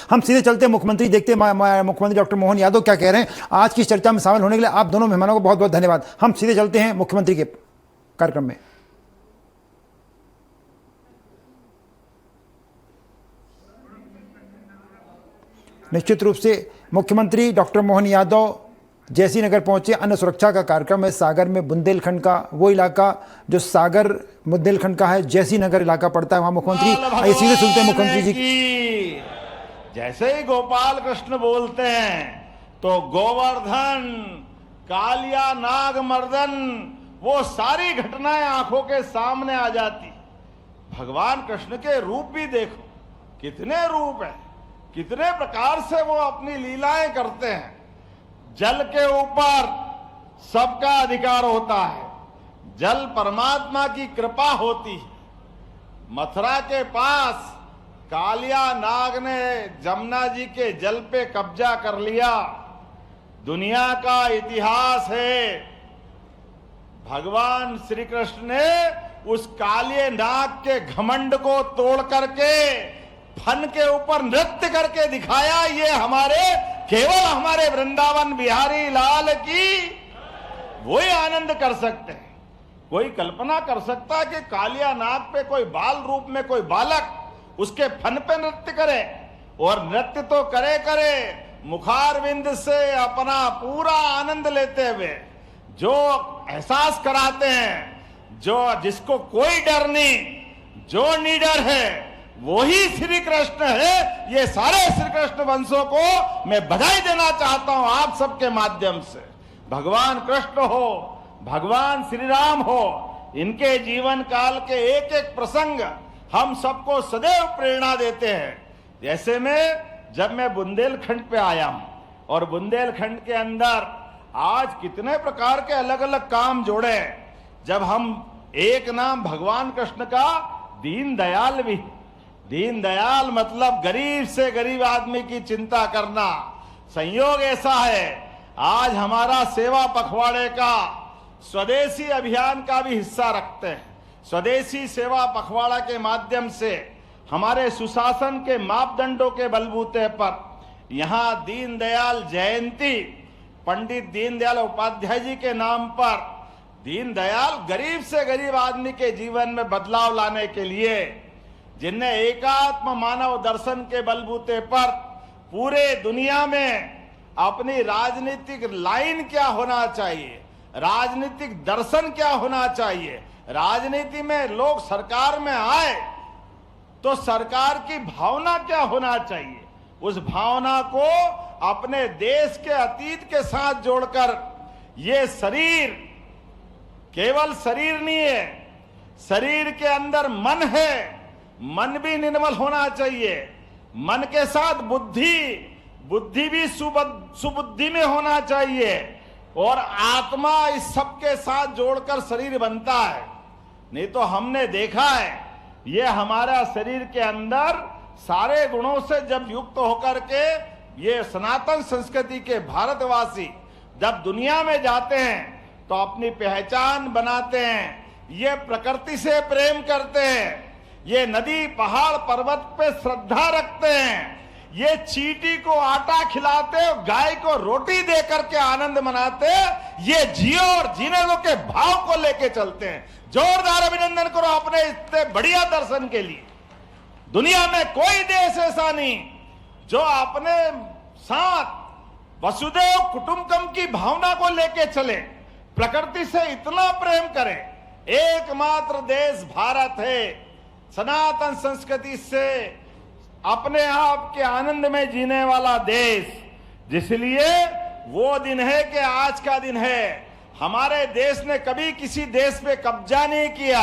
हम सीधे चलते हैं मुख्यमंत्री, देखते हैं मुख्यमंत्री डॉक्टर मोहन यादव क्या कह रहे हैं। आज की चर्चा में शामिल होने के लिए आप दोनों मेहमानों को बहुत बहुत धन्यवाद। हम सीधे चलते हैं मुख्यमंत्री के कार्यक्रम में। निश्चित रूप से मुख्यमंत्री डॉक्टर मोहन यादव जैसी नगर पहुंचे। अन्न सुरक्षा का कार्यक्रम है सागर में, बुंदेलखंड का वो इलाका जो सागर बुंदेलखंड का है, जैसी नगर इलाका पड़ता है, वहां मुख्यमंत्री सीधे सुनते हैं मुख्यमंत्री जी की। जैसे ही गोपाल कृष्ण बोलते हैं तो गोवर्धन, कालिया, नाग मर्दन, वो सारी घटनाएं आंखों के सामने आ जाती। भगवान कृष्ण के रूप भी देखो, कितने रूप है, कितने प्रकार से वो अपनी लीलाएं करते हैं। जल के ऊपर सबका अधिकार होता है, जल परमात्मा की कृपा होती है। मथुरा के पास कालिया नाग ने जमुना जी के जल पे कब्जा कर लिया। दुनिया का इतिहास है, भगवान श्री कृष्ण ने उस कालिये नाग के घमंड को तोड़ करके फन के ऊपर नृत्य करके दिखाया। ये केवल हमारे वृंदावन बिहारी लाल की वही आनंद कर सकते हैं। कोई कल्पना कर सकता है कि कालिया नाग पे कोई बाल रूप में कोई बालक उसके फन पे नृत्य करे? और नृत्य तो करे मुखारविंद से अपना पूरा आनंद लेते हुए जो एहसास कराते हैं, जिसको कोई डर नहीं, जो निडर है वही श्री कृष्ण है। ये सारे श्री कृष्ण वंशों को मैं बधाई देना चाहता हूं आप सबके माध्यम से। भगवान कृष्ण हो, भगवान श्री राम हो, इनके जीवन काल के एक एक प्रसंग हम सबको सदैव प्रेरणा देते हैं। जैसे जब मैं बुंदेलखंड पे आया हूं और बुंदेलखंड के अंदर आज कितने प्रकार के अलग अलग काम जोड़े। जब हम एक नाम भगवान कृष्ण का दीनदयाल भी, दीनदयाल मतलब गरीब से गरीब आदमी की चिंता करना। संयोग ऐसा है आज हमारा सेवा पखवाड़े का स्वदेशी अभियान का भी हिस्सा रखते हैं। स्वदेशी सेवा पखवाड़ा के माध्यम से हमारे सुशासन के मापदंडों के बलबूते पर यहाँ दीनदयाल जयंती, पंडित दीनदयाल उपाध्याय जी के नाम पर दीनदयाल गरीब से गरीब आदमी के जीवन में बदलाव लाने के लिए, जिनने एकात्म मानव दर्शन के बलबूते पर पूरे दुनिया में अपनी राजनीतिक लाइन क्या होना चाहिए, राजनीतिक दर्शन क्या होना चाहिए, राजनीति में लोग सरकार में आए तो सरकार की भावना क्या होना चाहिए, उस भावना को अपने देश के अतीत के साथ जोड़कर ये शरीर केवल शरीर नहीं है, शरीर के अंदर मन है, मन भी निर्मल होना चाहिए। मन के साथ बुद्धि भी सुबुद्धि में होना चाहिए और आत्मा इस सब के साथ जोड़कर शरीर बनता है। नहीं तो हमने देखा है ये हमारा शरीर के अंदर सारे गुणों से जब युक्त होकर के ये सनातन संस्कृति के भारतवासी जब दुनिया में जाते हैं तो अपनी पहचान बनाते हैं। ये प्रकृति से प्रेम करते हैं, ये नदी पहाड़ पर्वत पे श्रद्धा रखते हैं, ये चींटी को आटा खिलाते और गाय को रोटी दे करके आनंद मनाते, ये जियो और जीने दो के भाव को लेके चलते हैं। जोरदार अभिनंदन करो अपने इतने बढ़िया दर्शन के लिए। दुनिया में कोई देश ऐसा नहीं जो अपने साथ वसुदेव कुटुंबकम की भावना को लेके चले, प्रकृति से इतना प्रेम करे। एकमात्र देश भारत है, सनातन संस्कृति से अपने आप के आनंद में जीने वाला देश। जिसलिए वो दिन है कि आज का दिन है। हमारे देश ने कभी किसी देश पे कब्जा नहीं किया।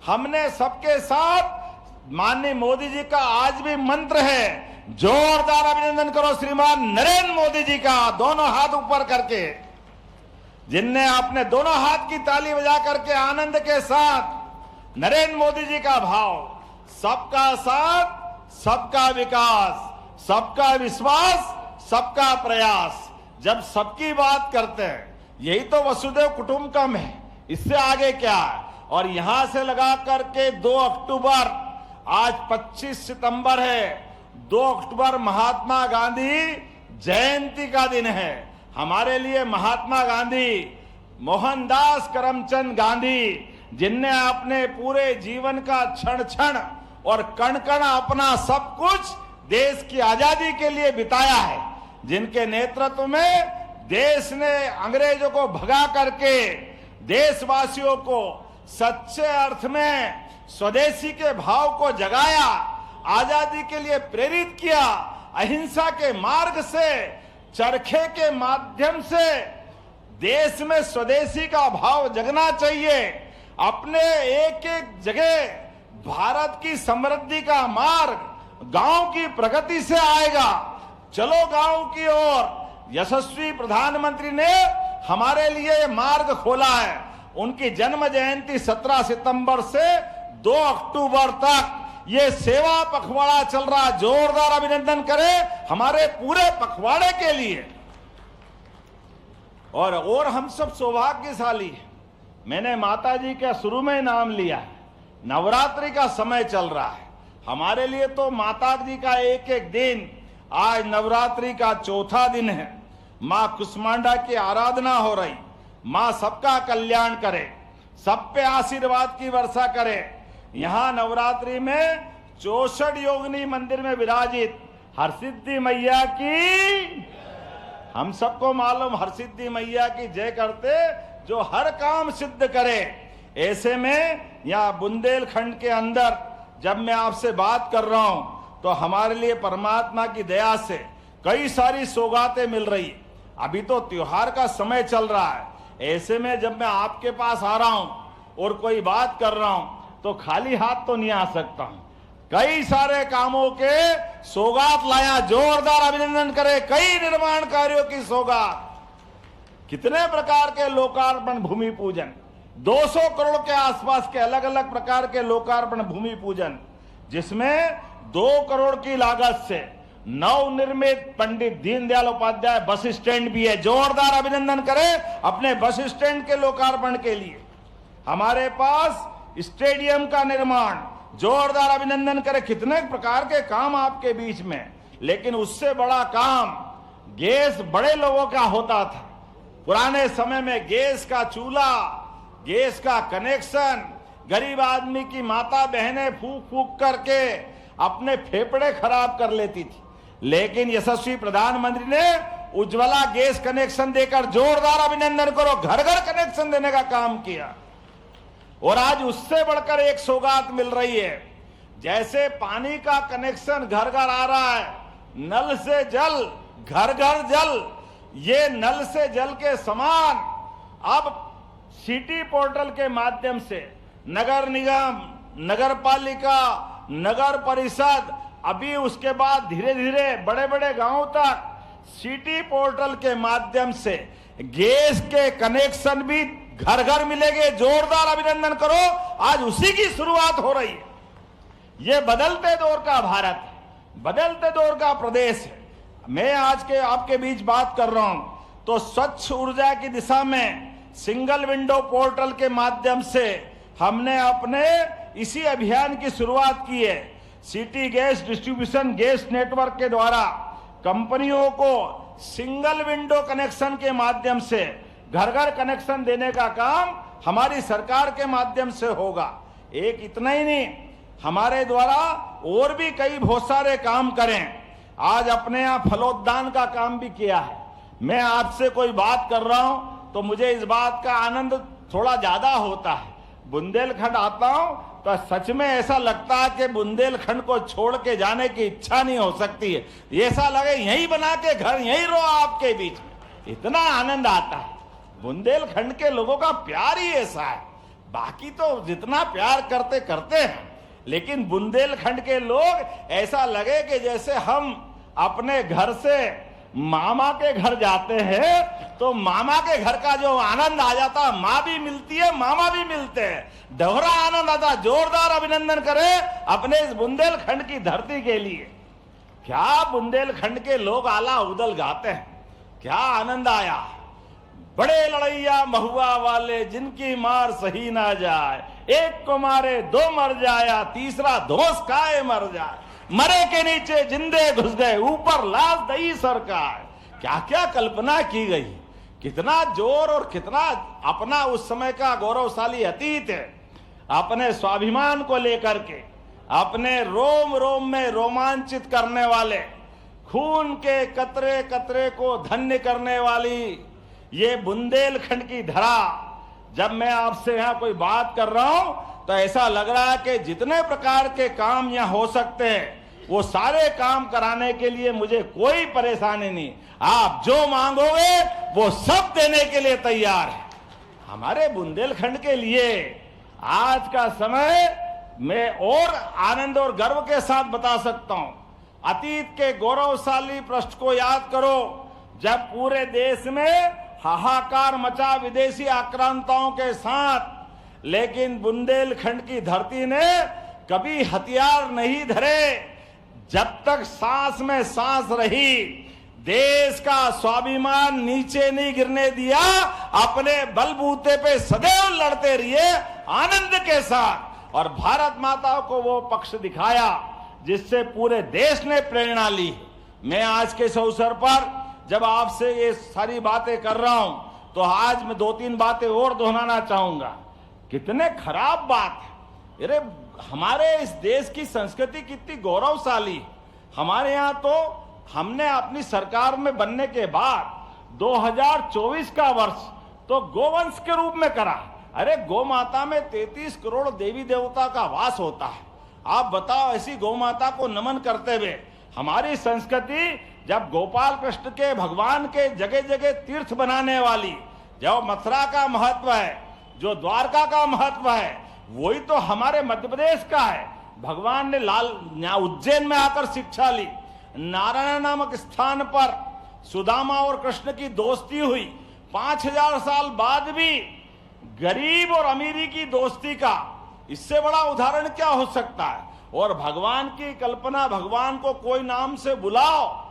हमने सबके साथ, माननीय मोदी जी का आज भी मंत्र है, जोरदार अभिनंदन करो श्रीमान नरेंद्र मोदी जी का, दोनों हाथ ऊपर करके, जिनने अपने दोनों हाथ की ताली बजा करके आनंद के साथ नरेंद्र मोदी जी का भाव, सबका साथ, सबका विकास, सबका विश्वास, सबका प्रयास। जब सबकी बात करते हैं, यही तो वसुदेव कुटुंबकम है, इससे आगे क्या है। और यहां से लगा करके 2 अक्टूबर, आज 25 सितंबर है, 2 अक्टूबर महात्मा गांधी जयंती का दिन है। हमारे लिए महात्मा गांधी, मोहनदास करमचंद गांधी, जिनने अपने पूरे जीवन का क्षण क्षण और कण कण अपना सब कुछ देश की आजादी के लिए बिताया है, जिनके नेतृत्व में देश ने अंग्रेजों को भगा करके देशवासियों को सच्चे अर्थ में स्वदेशी के भाव को जगाया, आजादी के लिए प्रेरित किया, अहिंसा के मार्ग से, चरखे के माध्यम से देश में स्वदेशी का भाव जगना चाहिए। अपने एक एक जगह भारत की समृद्धि का मार्ग गांव की प्रगति से आएगा। चलो गांव की ओर। यशस्वी प्रधानमंत्री ने हमारे लिए मार्ग खोला है। उनकी जन्म जयंती 17 सितंबर से 2 अक्टूबर तक ये सेवा पखवाड़ा चल रहा। जोरदार अभिनंदन करें हमारे पूरे पखवाड़े के लिए। और हम सब सौभाग्यशाली हैं। मैंने माता जी का शुरू में नाम लिया है। नवरात्रि का समय चल रहा है। हमारे लिए तो माता जी का एक एक दिन, आज नवरात्रि का 4था दिन है। मां कुष्मांडा की आराधना हो रही। मां सबका कल्याण करे, सब पे आशीर्वाद की वर्षा करे। यहां नवरात्रि में 64 योगिनी मंदिर में विराजित हरसिद्धि मैया की, हम सबको मालूम हरसिद्धि मैया की जय करते जो हर काम सिद्ध करे। ऐसे में यहाँ बुंदेलखंड के अंदर जब मैं आपसे बात कर रहा हूं तो हमारे लिए परमात्मा की दया से कई सारी सौगातें मिल रही। अभी तो त्योहार का समय चल रहा है। ऐसे में जब मैं आपके पास आ रहा हूं और कोई बात कर रहा हूं तो खाली हाथ तो नहीं आ सकता हूं। कई सारे कामों के सौगात लाया। जोरदार अभिनंदन करें। कई निर्माण कार्यों की सौगात। कितने प्रकार के लोकार्पण, भूमि पूजन, 200 करोड़ के आसपास के अलग अलग प्रकार के लोकार्पण, भूमि पूजन, जिसमें 2 करोड़ की लागत से नवनिर्मित पंडित दीनदयाल उपाध्याय बस स्टैंड भी है। जोरदार अभिनंदन करें अपने बस स्टैंड के लोकार्पण के लिए। हमारे पास स्टेडियम का निर्माण। जोरदार अभिनंदन करें। कितने प्रकार के काम आपके बीच में। लेकिन उससे बड़ा काम गैस बड़े लोगों का होता था। पुराने समय में गैस का चूल्हा, गैस का कनेक्शन गरीब आदमी की माता बहनें फूक फूक करके अपने फेफड़े खराब कर लेती थी। लेकिन यशस्वी प्रधानमंत्री ने उज्ज्वला गैस कनेक्शन देकर, जोरदार अभिनंदन करो, घर घर कनेक्शन देने का काम किया। और आज उससे बढ़कर एक सौगात मिल रही है। जैसे पानी का कनेक्शन घर घर आ रहा है, नल से जल घर घर जल, ये नल से जल के समान अब सिटी पोर्टल के माध्यम से नगर निगम, नगर पालिका, नगर परिषद, अभी उसके बाद धीरे धीरे बड़े बड़े गांवों तक सिटी पोर्टल के माध्यम से गैस के कनेक्शन भी घर घर मिलेंगे। जोरदार अभिनंदन करो। आज उसी की शुरुआत हो रही है। यह बदलते दौर का भारत है, बदलते दौर का प्रदेश है। मैं आज के आपके बीच बात कर रहा हूं तो स्वच्छ ऊर्जा की दिशा में सिंगल विंडो पोर्टल के माध्यम से हमने अपने इसी अभियान की शुरुआत की है। City gas distribution gas network के द्वारा कंपनियों को सिंगल विंडो कनेक्शन के माध्यम से घर घर कनेक्शन देने का काम हमारी सरकार के माध्यम से होगा। एक इतना ही नहीं, हमारे द्वारा और भी कई बहुत सारे काम करें। आज अपने यहाँ फलोद्यान का काम भी किया है। मैं आपसे कोई बात कर रहा हूं तो मुझे इस बात का आनंद थोड़ा ज्यादा होता है। बुंदेलखंड आता हूं तो सच में ऐसा लगता है कि बुंदेलखंड को छोड़ के जाने की इच्छा नहीं हो सकती है। ऐसा लगे यहीं बना के घर यहीं रहो आपके बीच में, इतना आनंद आता है। बुंदेलखंड के लोगों का प्यार ही ऐसा है। बाकी तो जितना प्यार करते करते हैं, लेकिन बुंदेलखंड के लोग ऐसा लगे कि जैसे हम अपने घर से मामा के घर जाते हैं तो मामा के घर का जो आनंद आ जाता, माँ भी मिलती है, मामा भी मिलते हैं, दोहरा आनंद आता। जोरदार अभिनंदन करें अपने इस बुंदेलखंड की धरती के लिए। क्या बुंदेलखंड के लोग आला उदल गाते हैं, क्या आनंद आया। बड़े लड़ैया महुआ वाले जिनकी मार सही ना जाए, एक को मारे दो मर जाया, तीसरा धोस खाए मर जाए। मरे के नीचे जिंदे घुस गए, ऊपर लाश दई सरकार। क्या क्या कल्पना की गई, कितना जोर और कितना अपना उस समय का गौरवशाली अतीत है, अपने स्वाभिमान को लेकर के, अपने रोम रोम में रोमांचित करने वाले, खून के कतरे कतरे को धन्य करने वाली ये बुंदेलखंड की धरा। जब मैं आपसे यहाँ कोई बात कर रहा हूं तो ऐसा लग रहा है कि जितने प्रकार के काम यहाँ हो सकते हैं वो सारे काम कराने के लिए मुझे कोई परेशानी नहीं। आप जो मांगोगे वो सब देने के लिए तैयार है। हमारे बुंदेलखंड के लिए आज का समय मैं और आनंद और गर्व के साथ बता सकता हूं। अतीत के गौरवशाली पृष्ठ को याद करो, जब पूरे देश में हाहाकार मचा विदेशी आक्रांताओं के साथ, लेकिन बुंदेलखंड की धरती ने कभी हथियार नहीं धरे। जब तक सांस में सांस रही, देश का स्वाभिमान नीचे नहीं गिरने दिया, अपने बलबूते पे सदैव लड़ते रहिए आनंद के साथ, और भारत माता को वो पक्ष दिखाया जिससे पूरे देश ने प्रेरणा ली। मैं आज के इस अवसर पर जब आपसे ये सारी बातें कर रहा हूं तो आज मैं 2-3 बातें और दोहराना चाहूंगा। कितने खराब बात है, अरे हमारे इस देश की संस्कृति कितनी गौरवशाली। हमारे यहाँ तो हमने अपनी सरकार में बनने के बाद 2024 का वर्ष तो गोवंश के रूप में करा। अरे गौ माता में 33 करोड़ देवी देवता का वास होता है। आप बताओ, ऐसी गौ माता को नमन करते हुए हमारी संस्कृति, जब गोपाल कृष्ण के भगवान के जगह जगह तीर्थ बनाने वाली, जो मथुरा का महत्व है, जो द्वारका का महत्व है, वही तो हमारे मध्य प्रदेश का है। भगवान ने उज्जैन में आकर शिक्षा ली। नारायण नामक स्थान पर सुदामा और कृष्ण की दोस्ती हुई। 5000 साल बाद भी गरीब और अमीरी की दोस्ती का इससे बड़ा उदाहरण क्या हो सकता है। और भगवान की कल्पना, भगवान को कोई नाम से बुलाओ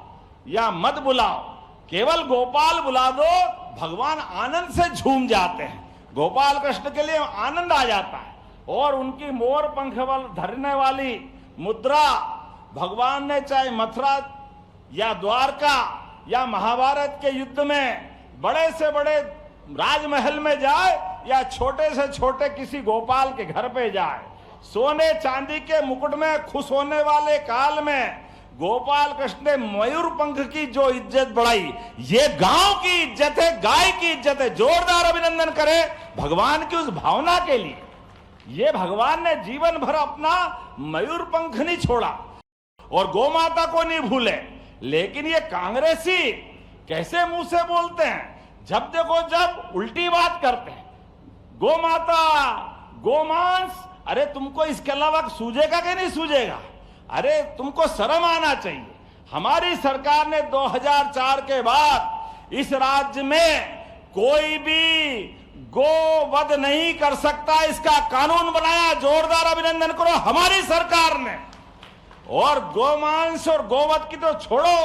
या मत बुलाओ, केवल गोपाल बुला दो, भगवान आनंद से झूम जाते हैं। गोपाल कृष्ण के लिए आनंद आ जाता है। और उनकी मोर पंख धरने वाली मुद्रा भगवान ने चाहे मथुरा या द्वारका या महाभारत के युद्ध में बड़े से बड़े राजमहल में जाए या छोटे से छोटे किसी गोपाल के घर पे जाए, सोने चांदी के मुकुट में खुश होने वाले काल में गोपाल कृष्ण ने मयूर पंख की जो इज्जत बढ़ाई, ये गांव की इज्जत है, गाय की इज्जत है। जोरदार अभिनंदन करें भगवान की उस भावना के लिए। ये भगवान ने जीवन भर अपना मयूर पंख नहीं छोड़ा और गौ माता को नहीं भूले। लेकिन ये कांग्रेसी कैसे मुंह से बोलते हैं, जब देखो जब उल्टी बात करते हैं। गौ माता, गोमांस, अरे तुमको इसके अलावा सूझेगा कि नहीं सूझेगा? अरे तुमको शर्म आना चाहिए। हमारी सरकार ने 2004 के बाद इस राज्य में कोई भी गोवध नहीं कर सकता, इसका कानून बनाया। जोरदार अभिनंदन करो हमारी सरकार ने। और गोमांस और गोवध की तो छोड़ो,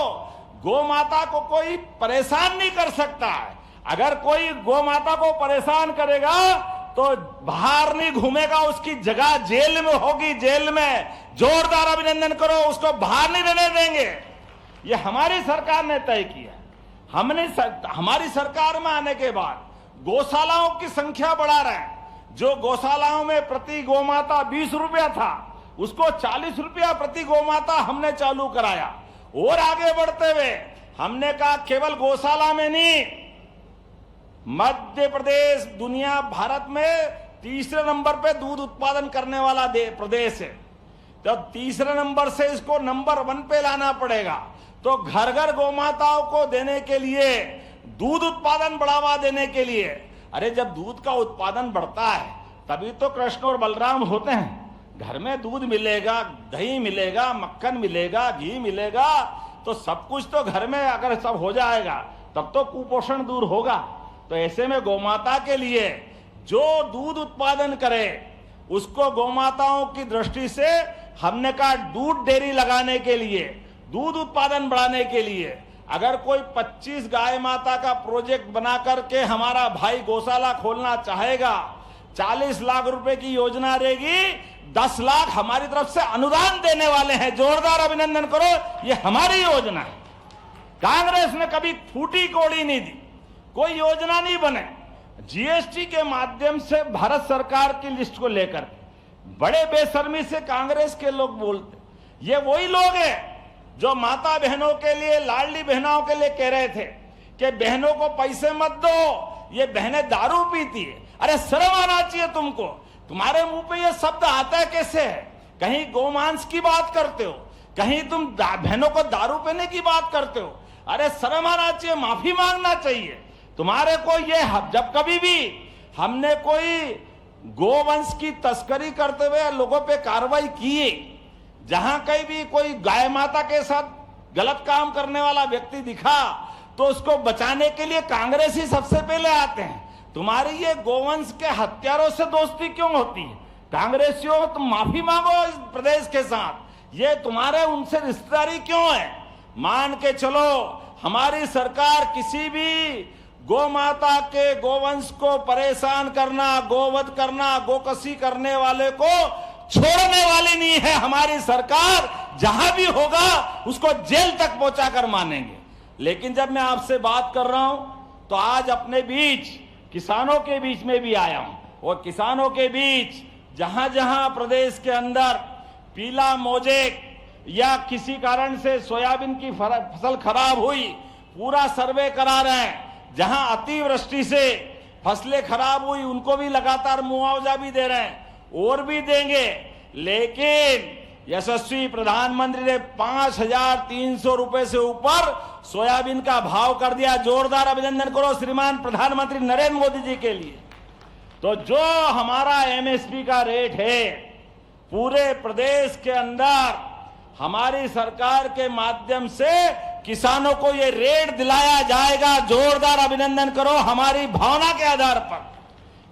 गौ माता को कोई परेशान नहीं कर सकता है। अगर कोई गौ माता को परेशान करेगा तो बाहर नहीं घूमेगा, उसकी जगह जेल में होगी, जेल में। जोरदार अभिनंदन करो, उसको बाहर नहीं रहने देंगे। ये हमारी सरकार ने तय किया। हमारी सरकार में आने के बाद गौशालाओं की संख्या बढ़ा रहे हैं। जो गौशालाओं में प्रति गौमाता 20 रुपया था, उसको 40 रुपया प्रति गौमाता हमने चालू कराया। और आगे बढ़ते हुए हमने कहा केवल गौशाला में नहीं, मध्य प्रदेश दुनिया भारत में तीसरे नंबर पे दूध उत्पादन करने वाला प्रदेश है। तो तीसरे नंबर से इसको नंबर 1 पे लाना पड़ेगा। तो घर घर गौमाताओं को देने के लिए, दूध उत्पादन बढ़ावा देने के लिए, अरे जब दूध का उत्पादन बढ़ता है तभी तो कृष्ण और बलराम होते हैं। घर में दूध मिलेगा, दही मिलेगा, मक्खन मिलेगा, घी मिलेगा, तो सब कुछ तो घर में अगर सब हो जाएगा तब तो कुपोषण दूर होगा। तो ऐसे में गौमाता के लिए जो दूध उत्पादन करे उसको गौमाताओं की दृष्टि से हमने कहा दूध डेयरी लगाने के लिए, दूध उत्पादन बढ़ाने के लिए अगर कोई 25 गाय माता का प्रोजेक्ट बना करके हमारा भाई गौशाला खोलना चाहेगा 40 लाख रुपए की योजना रहेगी, 10 लाख हमारी तरफ से अनुदान देने वाले हैं। जोरदार अभिनंदन करो, ये हमारी योजना है। कांग्रेस ने कभी फूटी कोड़ी नहीं दी, कोई योजना नहीं बने। जीएसटी के माध्यम से भारत सरकार की लिस्ट को लेकर बड़े बेशर्मी से कांग्रेस के लोग बोलते, ये वही लोग हैं जो माता बहनों के लिए, लाडली बहनों के लिए कह रहे थे कि बहनों को पैसे मत दो, ये बहनें दारू पीती है। अरे शर्म आना चाहिए तुमको, तुम्हारे मुंह पे ये शब्द आता है कैसे है? कहीं गोमांस की बात करते हो, कहीं तुम बहनों को दारू पीने की बात करते हो। अरे शर्म आना चाहिए, माफी मांगना चाहिए तुम्हारे को। ये जब कभी भी हमने कोई गोवंश की तस्करी करते हुए लोगों पे कार्रवाई की, जहां कहीं भी कोई गाय माता के साथ गलत काम करने वाला व्यक्ति दिखा तो उसको बचाने के लिए कांग्रेस ही सबसे पहले आते हैं। तुम्हारी ये गोवंश के हत्यारों से दोस्ती क्यों होती है? कांग्रेसियों, तुम माफी मांगो इस प्रदेश के साथ। ये तुम्हारे उनसे रिश्तेदारी क्यों है? मान के चलो, हमारी सरकार किसी भी गौ माता के गोवंश को परेशान करना, गोवध करना, गोकसी करने वाले को छोड़ने वाली नहीं है। हमारी सरकार जहां भी होगा उसको जेल तक पहुंचाकर मानेंगे। लेकिन जब मैं आपसे बात कर रहा हूं तो आज अपने बीच किसानों के बीच में भी आया हूं, और किसानों के बीच जहां जहां प्रदेश के अंदर पीला मोजेक या किसी कारण से सोयाबीन की फसल खराब हुई, पूरा सर्वे करा रहे हैं। जहां अतिवृष्टि से फसलें खराब हुई उनको भी लगातार मुआवजा भी दे रहे हैं और भी देंगे। लेकिन यशस्वी प्रधानमंत्री ने 5,300 रुपए से ऊपर सोयाबीन का भाव कर दिया। जोरदार अभिनंदन करो श्रीमान प्रधानमंत्री नरेंद्र मोदी जी के लिए। तो जो हमारा एमएसपी का रेट है, पूरे प्रदेश के अंदर हमारी सरकार के माध्यम से किसानों को ये रेट दिलाया जाएगा। जोरदार अभिनंदन करो। हमारी भावना के आधार पर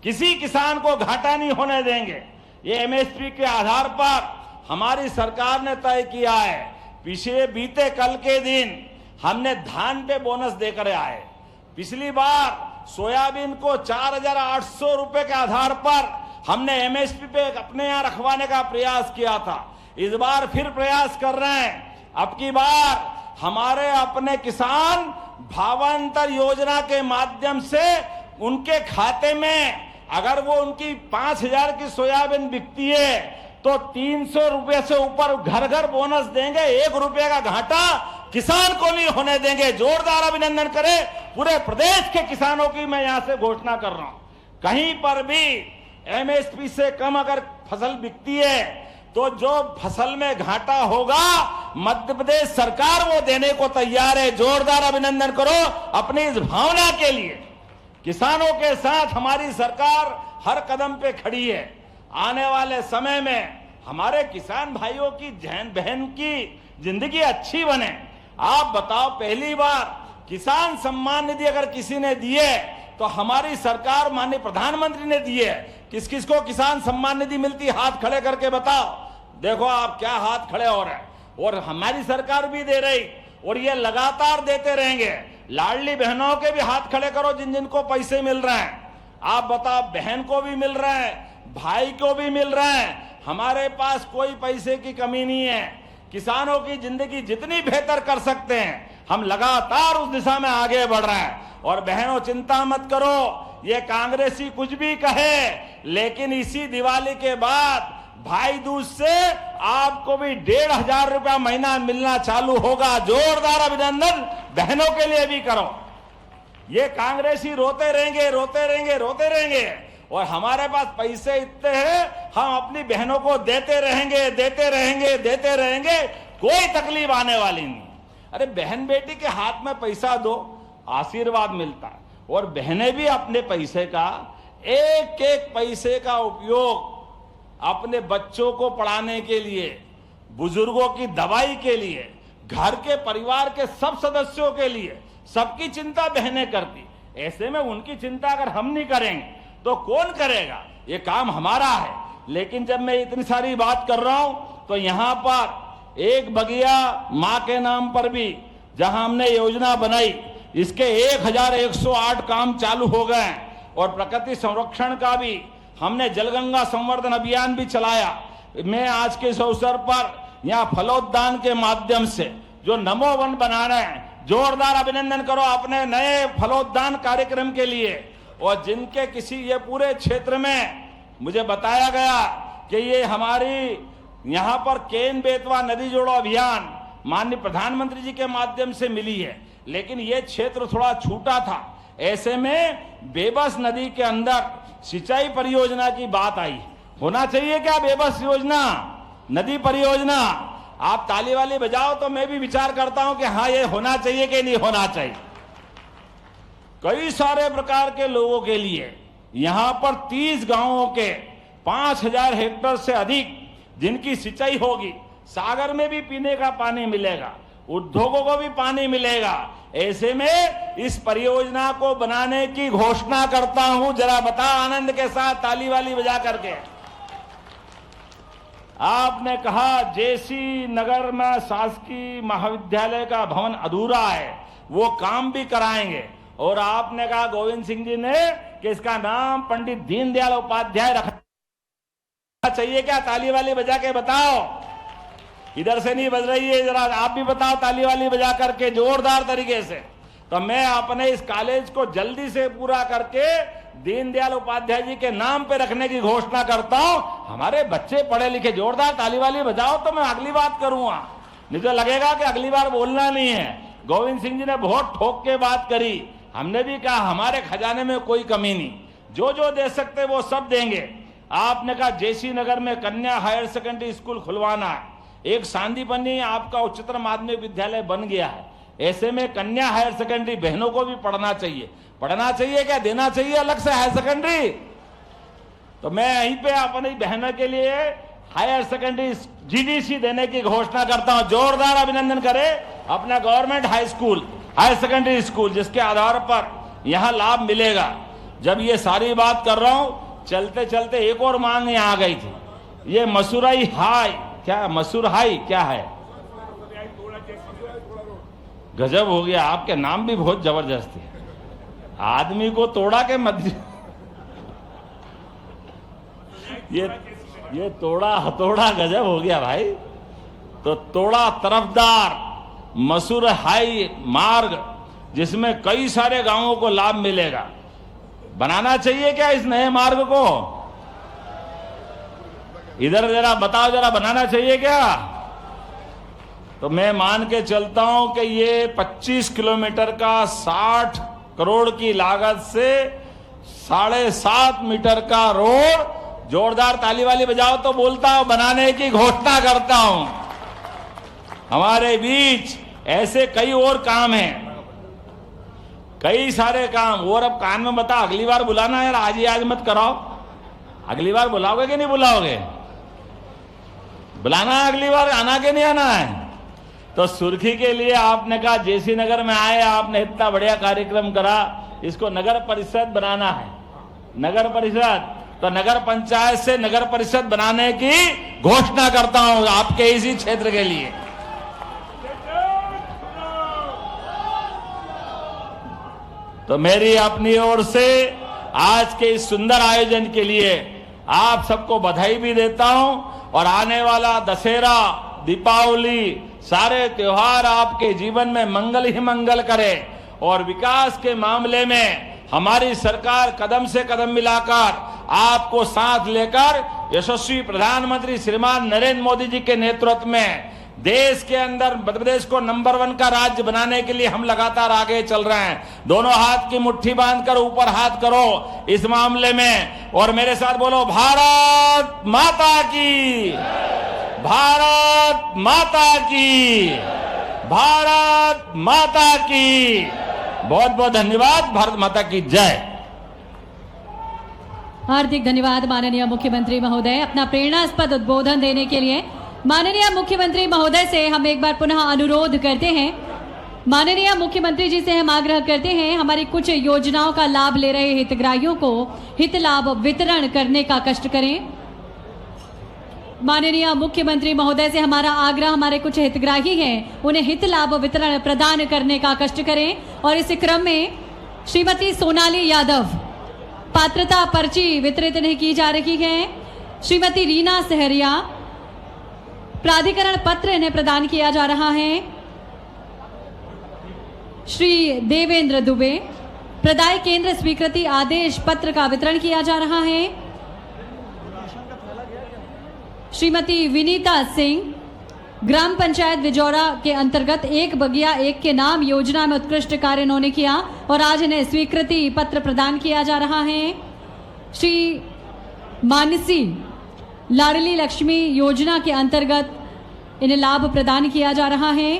किसी किसान को घाटा नहीं होने देंगे। ये एमएसपी के आधार पर हमारी सरकार ने तय किया है। पिछले बीते कल के दिन हमने धान पे बोनस देकर आए। पिछली बार सोयाबीन को 4,800 रुपए के आधार पर हमने एमएसपी पे अपने यहां रखवाने का प्रयास किया था। इस बार फिर प्रयास कर रहे हैं। अब की बार हमारे अपने किसान भावांतर योजना के माध्यम से उनके खाते में अगर वो उनकी 5,000 की सोयाबीन बिकती है तो 300 रुपए से ऊपर घर घर बोनस देंगे। 1 रुपए का घाटा किसान को नहीं होने देंगे। जोरदार अभिनंदन करें पूरे प्रदेश के किसानों की। मैं यहां से घोषणा कर रहा हूं, कहीं पर भी एमएसपी से कम अगर फसल बिकती है तो जो फसल में घाटा होगा मध्य प्रदेश सरकार वो देने को तैयार है। जोरदार अभिनंदन करो अपनी इस भावना के लिए। किसानों के साथ हमारी सरकार हर कदम पे खड़ी है। आने वाले समय में हमारे किसान भाइयों की बहन की जिंदगी अच्छी बने। आप बताओ, पहली बार किसान सम्मान निधि अगर किसी ने दी है तो हमारी सरकार माननीय प्रधानमंत्री ने दी है। किस किस को किसान सम्मान निधि मिलती, हाथ खड़े करके बताओ। देखो आप क्या हाथ खड़े हो रहे हैं। और हमारी सरकार भी दे रही और ये लगातार देते रहेंगे। लाडली बहनों के भी हाथ खड़े करो जिन जिनको पैसे मिल रहे हैं। आप बताओ, बहन को भी मिल रहे हैं, भाई को भी मिल रहे हैं। हमारे पास कोई पैसे की कमी नहीं है। किसानों की जिंदगी जितनी बेहतर कर सकते हैं हम लगातार उस दिशा में आगे बढ़ रहे हैं। और बहनों चिंता मत करो, ये कांग्रेसी कुछ भी कहे, लेकिन इसी दिवाली के बाद भाई दूज से आपको भी 1,500 रुपया महीना मिलना चालू होगा। जोरदार अभिनंदन बहनों के लिए भी करो। ये कांग्रेसी रोते रहेंगे, रोते रहेंगे, रोते रहेंगे और हमारे पास पैसे इतने हैं हम अपनी बहनों को देते रहेंगे, देते रहेंगे, देते रहेंगे, कोई तकलीफ आने वाली नहीं। अरे बहन बेटी के हाथ में पैसा दो, आशीर्वाद मिलता है। और बहनें भी अपने पैसे का एक एक पैसे का उपयोग अपने बच्चों को पढ़ाने के लिए, बुजुर्गों की दवाई के लिए, घर के परिवार के सब सदस्यों के लिए सबकी चिंता बहनें करती। ऐसे में उनकी चिंता अगर हम नहीं करेंगे तो कौन करेगा? ये काम हमारा है। लेकिन जब मैं इतनी सारी बात कर रहा हूं तो यहां पर एक बगिया मां के नाम पर भी जहां हमने योजना बनाई, इसके 1,108 काम चालू हो गए और प्रकृति संरक्षण का भी हमने जलगंगा संवर्धन अभियान भी चलाया। मैं आज के इस अवसर पर यहाँ फलोद्यान के माध्यम से जो नमो वन बना रहे हैं, जोरदार अभिनंदन करो अपने नए फलोद्यान कार्यक्रम के लिए। और जिनके किसी ये पूरे क्षेत्र में मुझे बताया गया कि ये हमारी यहाँ पर केन बेतवा नदी जोड़ो अभियान माननीय प्रधानमंत्री जी के माध्यम से मिली है, लेकिन ये क्षेत्र थोड़ा छूटा था। ऐसे में बेबस नदी के अंदर सिंचाई परियोजना की बात आई। होना चाहिए क्या बेबस योजना, नदी परियोजना? आप ताली वाली बजाओ तो मैं भी विचार करता हूं कि हाँ ये होना चाहिए कि नहीं होना चाहिए। कई सारे प्रकार के लोगों के लिए यहां पर 30 गांवों के 5000 हेक्टेयर से अधिक जिनकी सिंचाई होगी, सागर में भी पीने का पानी मिलेगा, उद्योगों को भी पानी मिलेगा। ऐसे में इस परियोजना को बनाने की घोषणा करता हूं। जरा बताओ आनंद के साथ ताली वाली बजा करके। आपने कहा जेसी नगर में शासकीय महाविद्यालय का भवन अधूरा है, वो काम भी कराएंगे। और आपने कहा गोविंद सिंह जी ने कि इसका नाम पंडित दीनदयाल उपाध्याय रखना चाहिए क्या? ताली वाली बजा के बताओ। इधर से नहीं बज रही है, जरा आप भी बताओ ताली वाली बजा करके जोरदार तरीके से। तो मैं अपने इस कॉलेज को जल्दी से पूरा करके दीनदयाल उपाध्याय जी के नाम पे रखने की घोषणा करता हूं। हमारे बच्चे पढ़े लिखे, जोरदार ताली वाली बजाओ तो मैं अगली बात करूंगा, नहीं तो लगेगा कि अगली बार बोलना नहीं है। गोविंद सिंह जी ने बहुत ठोक के बात करी, हमने भी कहा हमारे खजाने में कोई कमी नहीं, जो जो दे सकते वो सब देंगे। आपने कहा जेसी नगर में कन्या हायर सेकेंडरी स्कूल खुलवाना है, एक सांदीपनी आपका उच्चतर माध्यमिक विद्यालय बन गया है। ऐसे में कन्या हायर सेकेंडरी बहनों को भी पढ़ना चाहिए। पढ़ना चाहिए क्या, देना चाहिए अलग से हायर सेकेंडरी? तो मैं यहीं पे अपनी बहनों के लिए हायर सेकेंडरी जीडीसी देने की घोषणा करता हूं। जोरदार अभिनंदन करें अपना government high school, higher secondary school, जिसके आधार पर यहां लाभ मिलेगा। जब ये सारी बात कर रहा हूं, चलते चलते एक और मांग यहां आ गई थी, ये मसूराई हाई, क्या मसूर हाई क्या है? गजब हो गया, आपके नाम भी बहुत जबरदस्त है। आदमी को तोड़ा के मध्य ये तोड़ा हथौड़ा गजब हो गया भाई। तो तोड़ा तरफदार मसूर हाई मार्ग, जिसमें कई सारे गांवों को लाभ मिलेगा, बनाना चाहिए क्या इस नए मार्ग को? इधर जरा बताओ, जरा बनाना चाहिए क्या? तो मैं मान के चलता हूं कि ये 25 किलोमीटर का 60 करोड़ की लागत से 7.5 मीटर का रोड, जोरदार ताली वाली बजाओ तो बोलता हूं, बनाने की घोषणा करता हूं। हमारे बीच ऐसे कई और काम हैं, कई सारे काम। और अब कान में बता, अगली बार बुलाना यार, आज ही आज मत कराओ। अगली बार बुलाओगे कि नहीं बुलाओगे? बुलाना है अगली बार, आना के नहीं आना है? तो सुर्खी के लिए आपने कहा जेसी नगर में आए, आपने इतना बढ़िया कार्यक्रम करा, इसको नगर परिषद बनाना है। नगर परिषद, तो नगर पंचायत से नगर परिषद बनाने की घोषणा करता हूं आपके इसी क्षेत्र के लिए। तो मेरी अपनी ओर से आज के इस सुंदर आयोजन के लिए आप सबको बधाई भी देता हूं। और आने वाला दशहरा, दीपावली, सारे त्योहार आपके जीवन में मंगल ही मंगल करे। और विकास के मामले में हमारी सरकार कदम से कदम मिलाकर आपको साथ लेकर यशस्वी प्रधानमंत्री श्रीमान नरेंद्र मोदी जी के नेतृत्व में देश के अंदर मध्य प्रदेश को नंबर 1 का राज्य बनाने के लिए हम लगातार आगे चल रहे हैं। दोनों हाथ की मुट्ठी बांधकर ऊपर हाथ करो इस मामले में, और मेरे साथ बोलो, भारत माता की, भारत माता की, भारत माता की। बहुत बहुत धन्यवाद। भारत माता की जय। हार्दिक धन्यवाद माननीय मुख्यमंत्री महोदय। अपना प्रेरणास्पद उद्बोधन देने के लिए माननीय मुख्यमंत्री महोदय से हम एक बार पुनः अनुरोध करते हैं। माननीय मुख्यमंत्री जी से हम आग्रह करते हैं, हमारी कुछ योजनाओं का लाभ ले रहे हितग्राहियों को हित लाभ वितरण करने का कष्ट करें। माननीय मुख्यमंत्री महोदय से हमारा आग्रह, हमारे कुछ हितग्राही हैं, उन्हें हित लाभ वितरण प्रदान करने का कष्ट करें। और इस क्रम में श्रीमती सोनाली यादव पात्रता पर्ची वितरित नहीं की जा रही है। श्रीमती रीना सहरिया, प्राधिकरण पत्र इन्हें प्रदान किया जा रहा है। श्री देवेंद्र दुबे, प्रदाय केंद्र स्वीकृति आदेश पत्र का वितरण किया जा रहा है। श्रीमती विनीता सिंह, ग्राम पंचायत विजौरा के अंतर्गत एक बगिया एक के नाम योजना में उत्कृष्ट कार्य इन्होंने किया और आज इन्हें स्वीकृति पत्र प्रदान किया जा रहा है। श्री मानसी, लाडली लक्ष्मी योजना के अंतर्गत इन्हें लाभ प्रदान किया जा रहा है।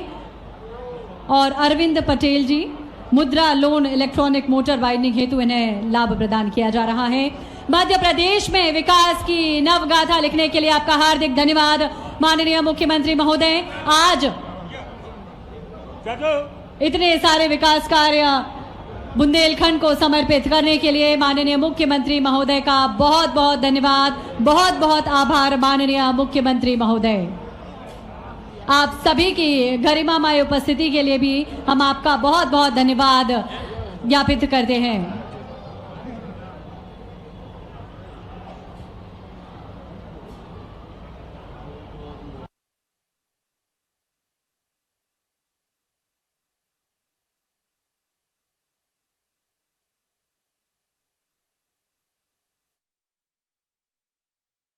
और अरविंद पटेल जी, मुद्रा लोन इलेक्ट्रॉनिक मोटर वाइंडिंग हेतु इन्हें लाभ प्रदान किया जा रहा है। मध्य प्रदेश में विकास की नवगाथा लिखने के लिए आपका हार्दिक धन्यवाद माननीय मुख्यमंत्री महोदय। आज इतने सारे विकास कार्य बुंदेलखंड को समर्पित करने के लिए माननीय मुख्यमंत्री महोदय का बहुत बहुत धन्यवाद, बहुत बहुत आभार माननीय मुख्यमंत्री महोदय। आप सभी की गरिमामय उपस्थिति के लिए भी हम आपका बहुत बहुत धन्यवाद ज्ञापित करते हैं।